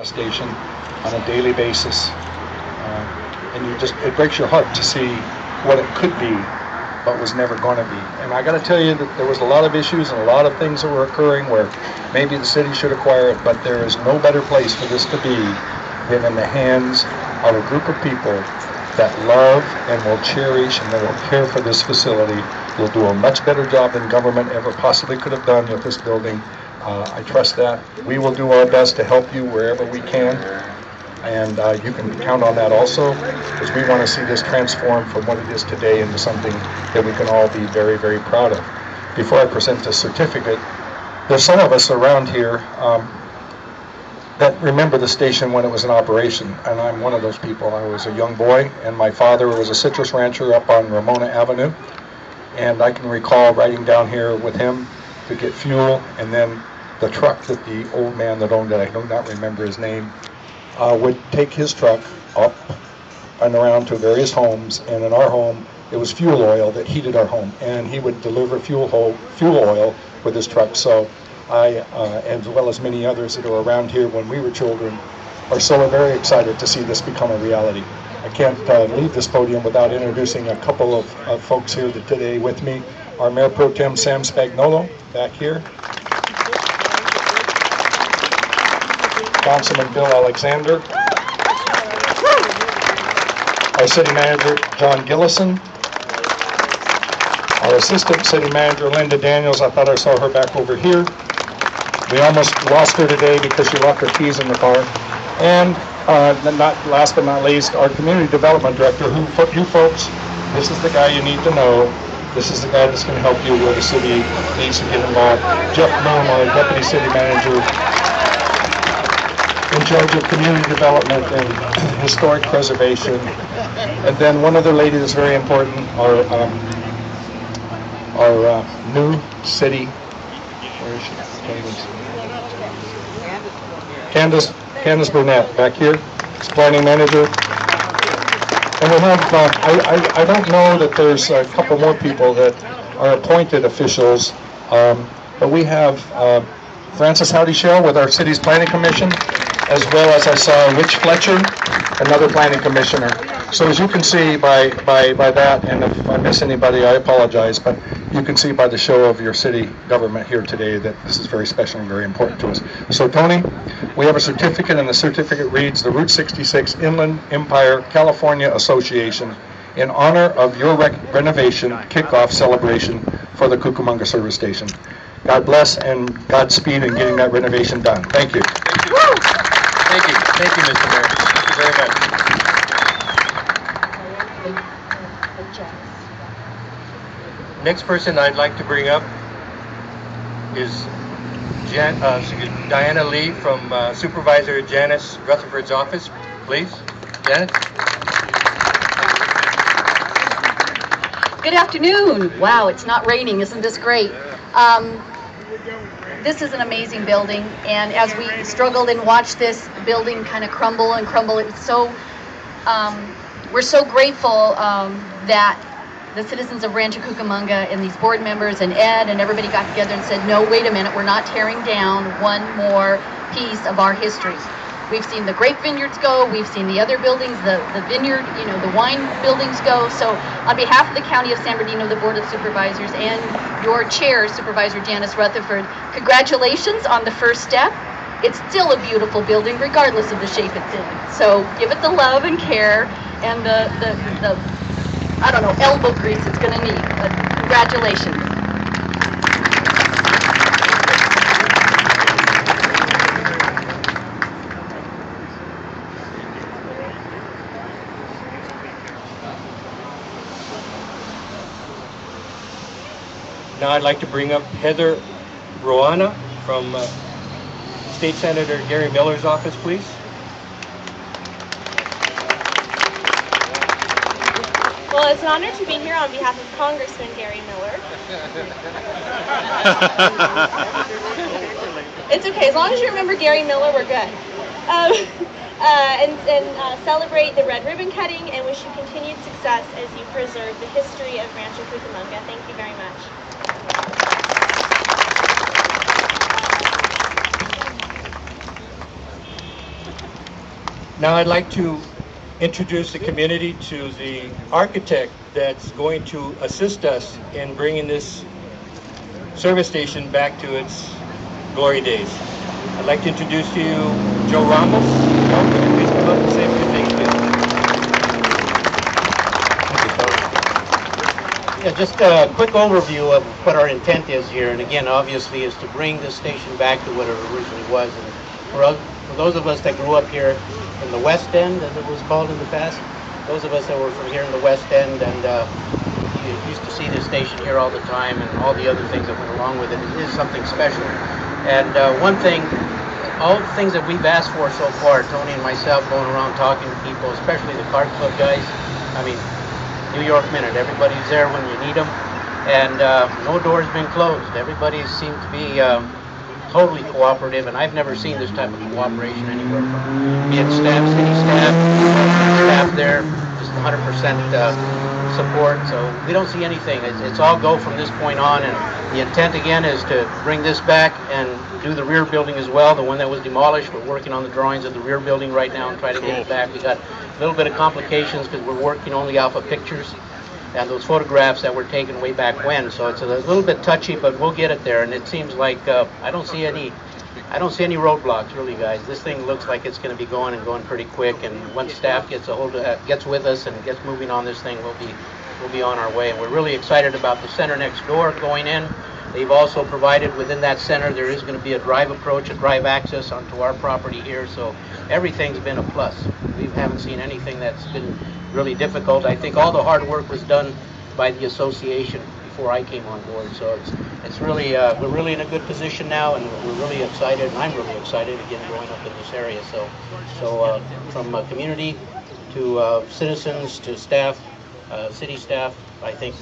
station on a daily basis. And it breaks your heart to see what it could be, but was never going to be. And I got to tell you that there was a lot of issues and a lot of things that were occurring where maybe the city should acquire it, but there is no better place for this to be than in the hands of a group of people that love and will cherish and that will care for this facility. Will do a much better job than government ever possibly could have done with this building. I trust that. We will do our best to help you wherever we can, and you can count on that also, because we want to see this transform from what it is today into something that we can all be very, very proud of. Before I present this certificate, there's some of us around here that remember the station when it was in operation, and I'm one of those people. I was a young boy, and my father was a citrus rancher up on Ramona Avenue, and I can recall riding down here with him to get fuel, and then the truck that the old man that owned it, I do not remember his name, would take his truck up and around to various homes, and in our home it was fuel oil that heated our home, and he would deliver fuel oil with his truck. So I, as well as many others that are around here when we were children, are so very excited to see this become a reality. I can't leave this podium without introducing a couple of folks here today with me. Our Mayor Pro Tem Sam Spagnolo, back here. Councilman Bill Alexander. Our City Manager, John Gillison. Our Assistant City Manager, Linda Daniels. I thought I saw her back over here. We almost lost her today because she left her keys in the car. And last but not least, our Community Development Director, you folks, this is the guy you need to know. This is the guy that's going to help you where the city needs to get involved. Jeff Bloom, our Deputy City Manager, in charge of community development and historic preservation. And then one other lady that's very important, our new city, where is she? Candace Burnett, back here, planning manager. And we have, I don't know that there's a couple more people that are appointed officials, but we have Francis Howdy Shell with our city's planning commission, as well as I saw Rich Fletcher, another planning commissioner. So as you can see by that, and if I miss anybody, I apologize, but you can see by the show of your city government here today that this is very special and very important to us. So Tony, we have a certificate, and the certificate reads, the Route 66 Inland Empire California Association, in honor of your renovation kickoff celebration for the Cucamonga service station. God bless and Godspeed in getting that renovation done. Thank you. Thank you. Thank you, Mr. Mayor. Thank you very much. Next person I'd like to bring up is Diana Lee from Supervisor Janice Rutherford's office. Please, Janice. Good afternoon. Wow, it's not raining. Isn't this great? This is an amazing building, and as we struggled and watched this building kind of crumble and crumble, it's so, we're so grateful that the citizens of Rancho Cucamonga and these board members and Ed and everybody got together and said, no, wait a minute, we're not tearing down one more piece of our history. We've seen the grape vineyards go, we've seen the other buildings, the vineyard, the wine buildings go. So on behalf of the County of San Bernardino, the Board of Supervisors, and your chair, Supervisor Janice Rutherford, congratulations on the first step. It's still a beautiful building regardless of the shape it's in. So give it the love and care and the I don't know, elbow grease it's going to need. But congratulations. Now I'd like to bring up Heather Roana from State Senator Gary Miller's office, please. Well, it's an honor to be here on behalf of Congressman Gary Miller. It's okay, as long as you remember Gary Miller, we're good. And celebrate the red ribbon cutting and wish you continued success as you preserve the history of Rancho Cucamonga. Thank you very much. Now I'd like to introduce the community to the architect that's going to assist us in bringing this service station back to its glory days. I'd like to introduce to you Joe Ramos. Joe, would you please come up and say a few things, please? Yeah, just a quick overview of what our intent is here, and again, obviously, is to bring this station back to what it originally was. And for those of us that grew up here in the West End, as it was called in the past, those of us that were from here in the West End and you used to see this station here all the time and all the other things that went along with it, it is something special. And one thing, all the things that we've asked for so far, Tony and myself going around talking to people, especially the card club guys, I mean, New York Minute, everybody's there when you need them, and no door's been closed. Everybody seemed to be totally cooperative, and I've never seen this type of cooperation anywhere from be it staff, city staff there, just 100% support. So we don't see anything. It's all go from this point on, and the intent again is to bring this back and do the rear building as well, the one that was demolished. We're working on the drawings of the rear building right now and try to get it back. We got a little bit of complications because we're working only off of pictures and those photographs that were taken way back when. So it's a little bit touchy, but we'll get it there. And it seems like I don't see any roadblocks, really, guys. This thing looks like it's going to be going and going pretty quick. And once staff gets with us and gets moving on this thing, we'll be on our way. And we're really excited about the center next door going in. They've also provided within that center there is going to be a drive approach, a drive access onto our property here. So everything's been a plus. We haven't seen anything that's been really difficult. I think all the hard work was done by the association before I came on board. So it's really we're really in a good position now, and we're really excited, and I'm really excited again growing up in this area. So from community to citizens to staff, city staff, I think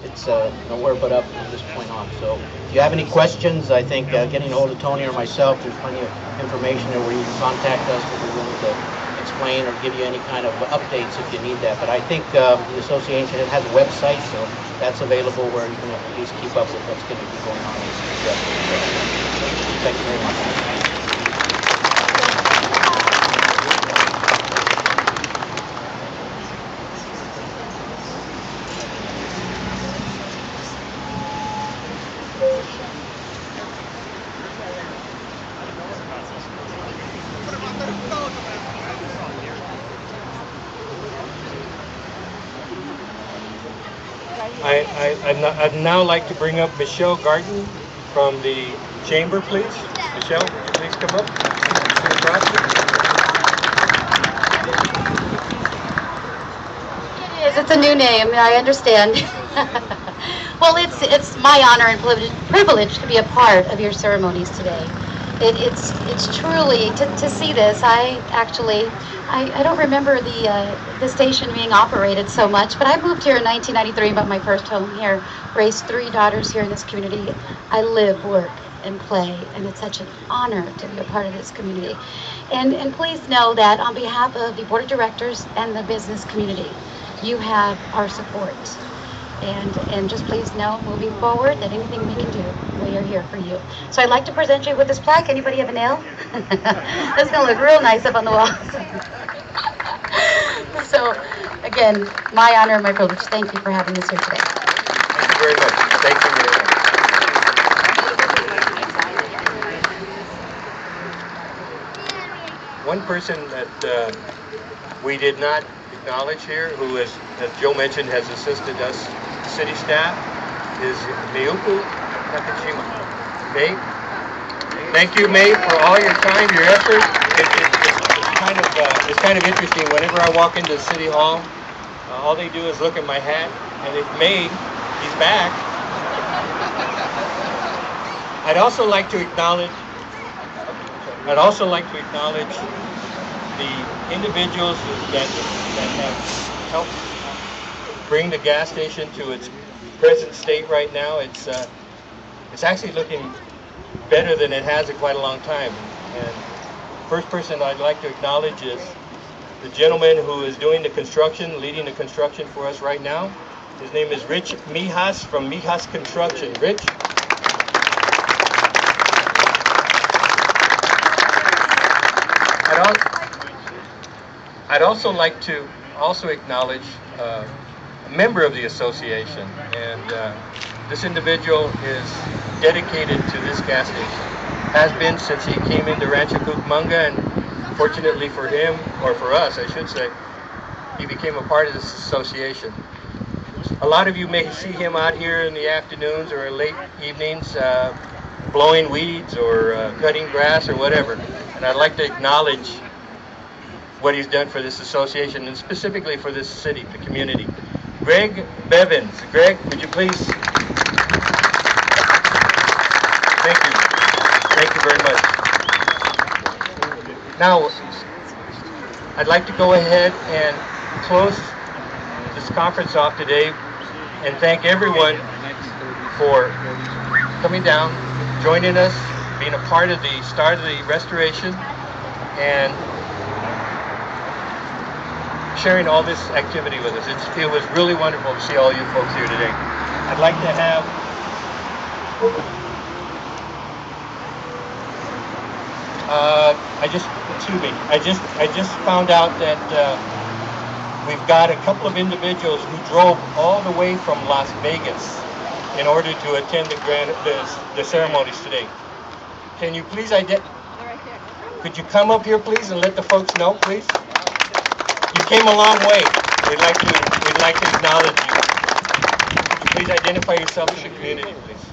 it's nowhere but up from this point on. So if you have any questions, I think getting a hold of Tony or myself, there's plenty of information there where you can contact us. We'll be willing to explain or give you any kind of updates if you need that. But I think the association has a website, so that's available where you can at least keep up with what's going to be going on. Thank you very much. I'd now like to bring up Michelle Garten from the chamber, please. Michelle, would you please come up? It's a new name, I understand. Well, it's my honor and privilege to be a part of your ceremonies today. It's truly to see this. I don't remember the station being operated so much, but I moved here in 1993, bought my first home here, raised 3 daughters here in this community. I live, work, and play, and it's such an honor to be a part of this community. And please know that on behalf of the board of directors and the business community, you have our support. And just please know, moving forward, that anything we can do, we are here for you. So I'd like to present you with this plaque. Anybody have a nail? That's going to look real nice up on the wall. So, again, my honor and my privilege. Thank you for having us here today. Thank you very much. Thank you very much. One person that we did not acknowledge here, who is, as Joe mentioned, has assisted us, city staff, is Mayuku Nakajima. May, thank you, May, for all your time, your effort. It's kind of interesting. Whenever I walk into City Hall, all they do is look at my hat, and if May, he's back. I'd also like to acknowledge the individuals that have helped bring the gas station to its present state right now. It's actually looking better than it has in quite a long time. And first person I'd like to acknowledge is the gentleman who is doing the construction, leading the construction for us right now. His name is Rich Mijas from Mijas Construction. Rich? I'd also like to acknowledge a member of the association, and this individual is dedicated to this gas station. Has been since he came into Rancho Cucamonga, and fortunately for him, or for us, I should say, he became a part of this association. A lot of you may see him out here in the afternoons or late evenings blowing weeds or cutting grass or whatever. And I'd like to acknowledge what he's done for this association and specifically for this city, the community. Greg Bevins. Greg, would you please? Thank you. Thank you very much. Now, I'd like to go ahead and close this conference off today and thank everyone for coming down, joining us, being a part of the start of the restoration, and sharing all this activity with us. It was really wonderful to see all you folks here today. I'd like to have I just found out that we've got a couple of individuals who drove all the way from Las Vegas in order to attend the ceremonies today. Can you please could you come up here, please, and let the folks know, please? You came a long way. We'd like to acknowledge you. Could you please identify yourself to the community, please?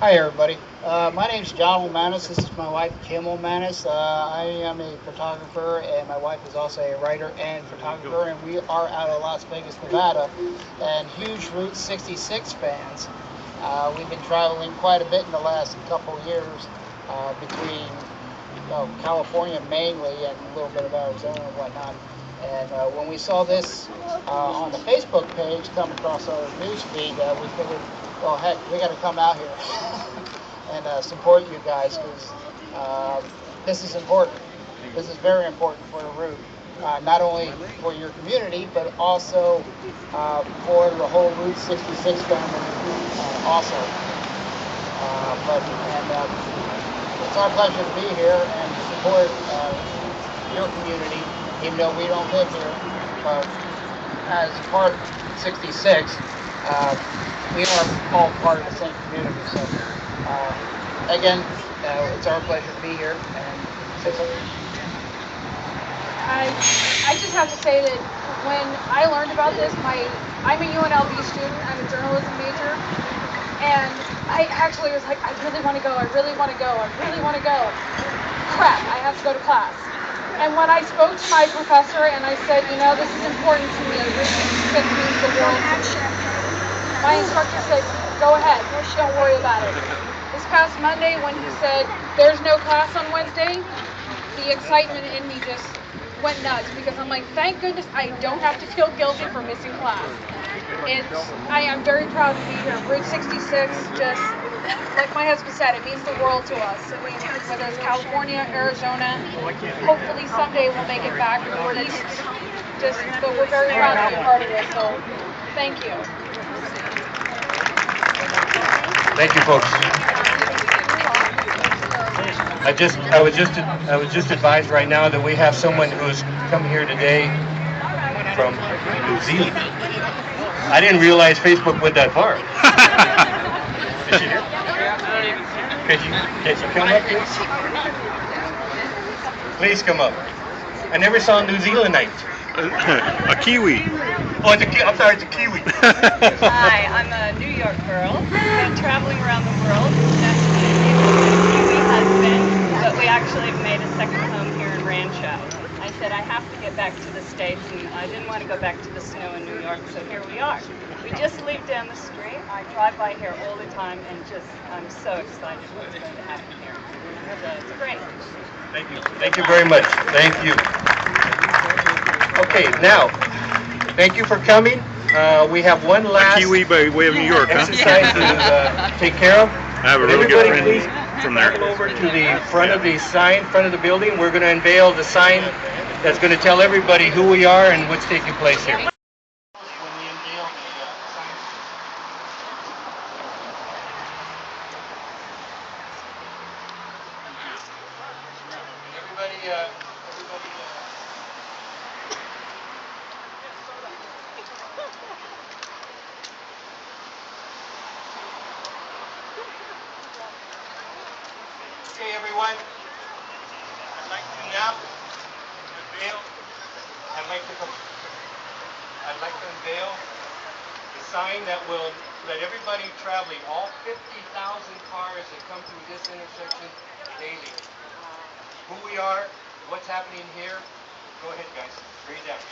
Hi everybody. My name is John Womanis. This is my wife Kim Womanis. I am a photographer and my wife is also a writer and photographer, and we are out of Las Vegas, Nevada, and huge Route 66 fans. We've been traveling quite a bit in the last couple of years between California mainly and a little bit of Arizona and whatnot. And when we saw this on the Facebook page come across our news feed, we figured, well, heck, we got to come out here and support you guys, because this is important. This is very important for the route, not only for your community, but also for the whole Route 66 family also. It's our pleasure to be here and to support your community, even though we don't live here. But as part of 66, we are all part of the same community. So again, it's our pleasure to be here and say something. I just have to say that when I learned about this, I'm a UNLV student, I'm a journalism major, and I actually was like, I really want to go, I really want to go, I really want to go. Crap, I have to go to class. And when I spoke to my professor and I said, this is important to me, this means the world to me, my instructor said, go ahead, don't worry about it. This past Monday when he said, there's no class on Wednesday, the excitement in me just went nuts, because I'm like, thank goodness I don't have to feel guilty for missing class. I am very proud to be here. Bridge 66, just like my husband said, it means the world to us. I mean, whether it's California, Arizona, hopefully someday we'll make it back east. But we're very proud to be a part of this. So, thank you. Thank you, folks. I was just advised right now that we have someone who's come here today from New Zealand. I didn't realize Facebook went that far. Is she here? Can you come up, please? Please come up. I never saw New Zealandite. A Kiwi. Oh, I'm sorry, it's a Kiwi. Hi, I'm a New York girl. Been traveling around the world. That's my Kiwi husband, but we actually made a second home here in Rancho. I said I have to get back to the States, and I didn't want to go back to the snow in New York, so here we are. We just lived down the street. I drive by here all the time, and I'm so excited what's going to happen here. So it's great. Thank you. Thank you very much. Thank you. Okay, now, thank you for coming. We have one last Kiwi by way of New York, huh? exercise to take care of. I have a really good friend from there. Come over to the front of the sign, front of the building. We're going to unveil the sign that's going to tell everybody who we are and what's taking place here. Everybody Okay, everyone. I'd like to now unveil. I'd like to unveil the sign that will let everybody traveling, all 50,000 cars that come through this intersection daily, who we are, what's happening here. Go ahead, guys. Bring it down.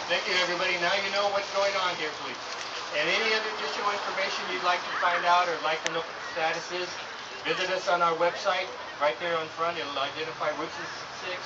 Thank you, everybody. Now you know what's going on here, please. And any other additional information you'd like to find out or like to know what the status is, visit us on our website. Right there on front, it'll identify Route 66.